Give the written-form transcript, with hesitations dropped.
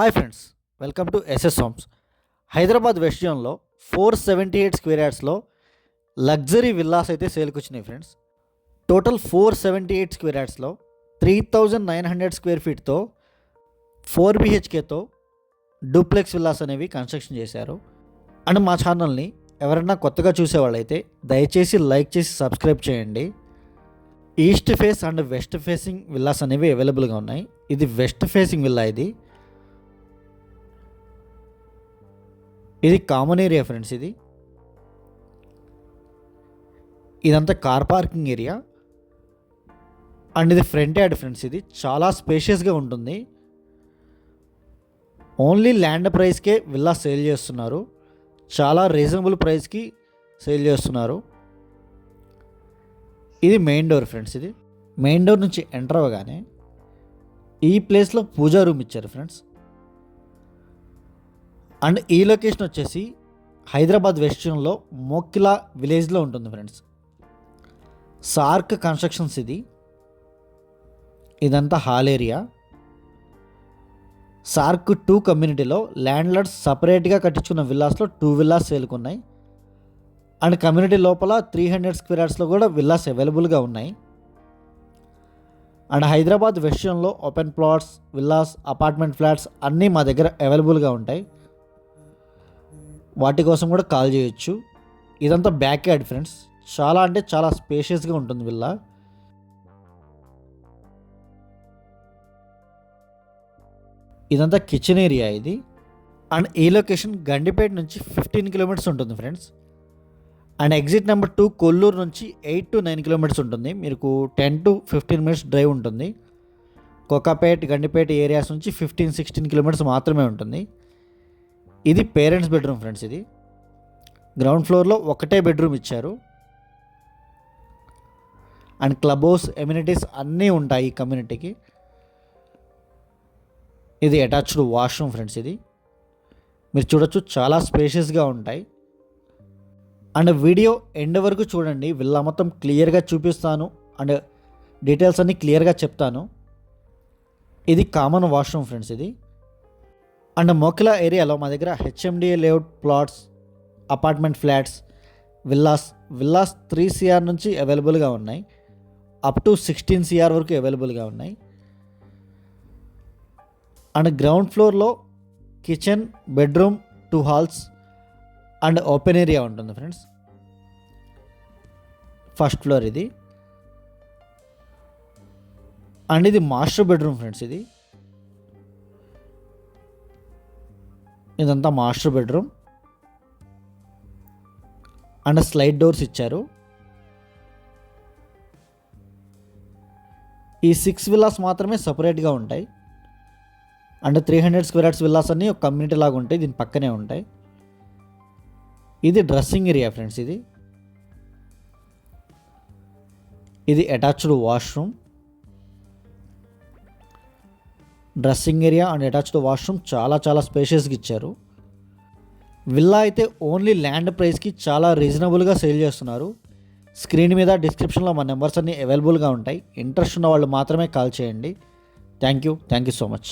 Hi friends, welcome to SS homes. Hyderabad west జోన్లో 478 square యార్డ్స్లో luxury villas అయితే సేల్కి వచ్చినాయి ఫ్రెండ్స్. టోటల్ 478 స్క్వేర్ యార్డ్స్లో 3900 స్క్వేర్ ఫీట్తో 4 BHKతో డూప్లెక్స్ విల్లాస్ అనేవి కన్స్ట్రక్షన్ చేశారు. అండ్ మా ఛానల్ని ఎవరైనా కొత్తగా చూసేవాళ్ళైతే దయచేసి లైక్ చేసి సబ్స్క్రైబ్ చేయండి. East face and west facing villas అనేవి అవైలబుల్గా ఉన్నాయి. ఇది వెస్ట్ ఫేసింగ్ విల్లా. ఇది కామన్ ఏరియా ఫ్రెండ్స్. ఇదంతా కార్ పార్కింగ్ ఏరియా అండ్ ఇది ఫ్రంట్ యార్డ్ ఫ్రెండ్స్. ఇది చాలా స్పేషియస్గా ఉంటుంది. ఓన్లీ ల్యాండ్ ప్రైస్కే విల్లా సేల్ చేస్తున్నారు. చాలా రీజనబుల్ ప్రైస్కి సేల్ చేస్తున్నారు. ఇది మెయిన్ డోర్ ఫ్రెండ్స్. ఇది మెయిన్ డోర్ నుంచి ఎంటర్ అవ్వగానే ఈ ప్లేస్లో పూజా రూమ్ ఇచ్చారు ఫ్రెండ్స్. అండ్ ఈ లొకేషన్ వచ్చేసి హైదరాబాద్ వెస్ట్ జోన్లో మోకిలా విలేజ్లో ఉంటుంది ఫ్రెండ్స్. SAARC constructions. ఇదంతా హాల్ ఏరియా. సార్క్ 2 కమ్యూనిటీలో ల్యాండ్ లార్డ్స్ సపరేట్గా కట్టించుకున్న విల్లాస్లో 2 విల్లాస్ సేల్కున్నాయి. అండ్ కమ్యూనిటీ లోపల 300 స్క్వేర్ యార్డ్స్లో కూడా విల్లాస్ అవైలబుల్గా ఉన్నాయి. అండ్ హైదరాబాద్ వెస్ట్ జోన్లో open plots, villas, apartment flats అన్నీ మా దగ్గర అవైలబుల్గా ఉంటాయి. వాటి కోసం కూడా కాల్ చేయొచ్చు. ఇదంతా బ్యాక్ యార్డ్ ఫ్రెండ్స్. చాలా అంటే చాలా స్పేషియస్గా ఉంటుంది విల్లా. ఇదంతా కిచెన్ ఏరియా ఇది. అండ్ ఈ లొకేషన్ గండిపేట నుంచి 15 కిలోమీటర్స్ ఉంటుంది friends. And exit number 2 Kollur నుంచి 8 to 9 కిలోమీటర్స్ ఉంటుంది. మీకు 10 to 15 మినిట్స్ డ్రైవ్ ఉంటుంది. కోకాపేట్, గండిపేట ఏరియాస్ నుంచి 15-16 కిలోమీటర్స్ మాత్రమే ఉంటుంది. ఇది పేరెంట్స్ బెడ్రూమ్ ఫ్రెండ్స్. ఇది గ్రౌండ్ ఫ్లోర్లో ఒకటే బెడ్రూమ్ ఇచ్చారు. అండ్ క్లబ్ హౌస్, ఎమ్యూనిటీస్ అన్నీ ఉంటాయి ఈ కమ్యూనిటీకి. ఇది అటాచ్డ్ వాష్రూమ్ ఫ్రెండ్స్. ఇది మీరు చూడొచ్చు, చాలా స్పేషియస్గా ఉంటాయి. అండ్ వీడియో ఎండ్ వరకు చూడండి. విల్లా మొత్తం క్లియర్గా చూపిస్తాను అండ్ డీటెయిల్స్ అన్నీ క్లియర్గా చెప్తాను. ఇది కామన్ వాష్రూమ్ ఫ్రెండ్స్. ఇది అండ్ మోకిలా ఏరియాలో మా దగ్గర HMDA layout plots, apartment flats, villas 3 CR నుంచి అవైలబుల్గా ఉన్నాయి. అప్ టు 16 CR వరకు అవైలబుల్గా ఉన్నాయి. అండ్ గ్రౌండ్ ఫ్లోర్లో kitchen, bedroom, 2 halls and open area ఉంటుంది ఫ్రెండ్స్. ఫస్ట్ ఫ్లోర్ ఇది. అండ్ ఇది మాస్టర్ బెడ్రూమ్ ఫ్రెండ్స్. ఇదంతా master bedroom. And slide doors ఇచ్చారు. ఈ 6 విల్లాస్ మాత్రమే సపరేట్గా ఉంటాయి. అండ్ 300 స్క్వేర్ యార్డ్స్ విల్లాస్ అన్నీ ఒక కమ్యూనిటీ లాగా ఉంటాయి. దీని పక్కనే ఉంటాయి. ఇది డ్రెస్సింగ్ ఏరియా ఫ్రెండ్స్. ఇది attached washroom. Dressing area and attached washroom చాలా చాలా స్పేషియస్గా ఇచ్చారు. విల్లా అయితే ఓన్లీ ల్యాండ్ ప్రైస్కి చాలా రీజనబుల్గా సేల్ చేస్తున్నారు. స్క్రీన్ మీద, డిస్క్రిప్షన్లో మా నెంబర్స్ అన్నీ అవైలబుల్గా ఉంటాయి. ఇంట్రెస్ట్ ఉన్న వాళ్ళు మాత్రమే కాల్ చేయండి. Thank you so much.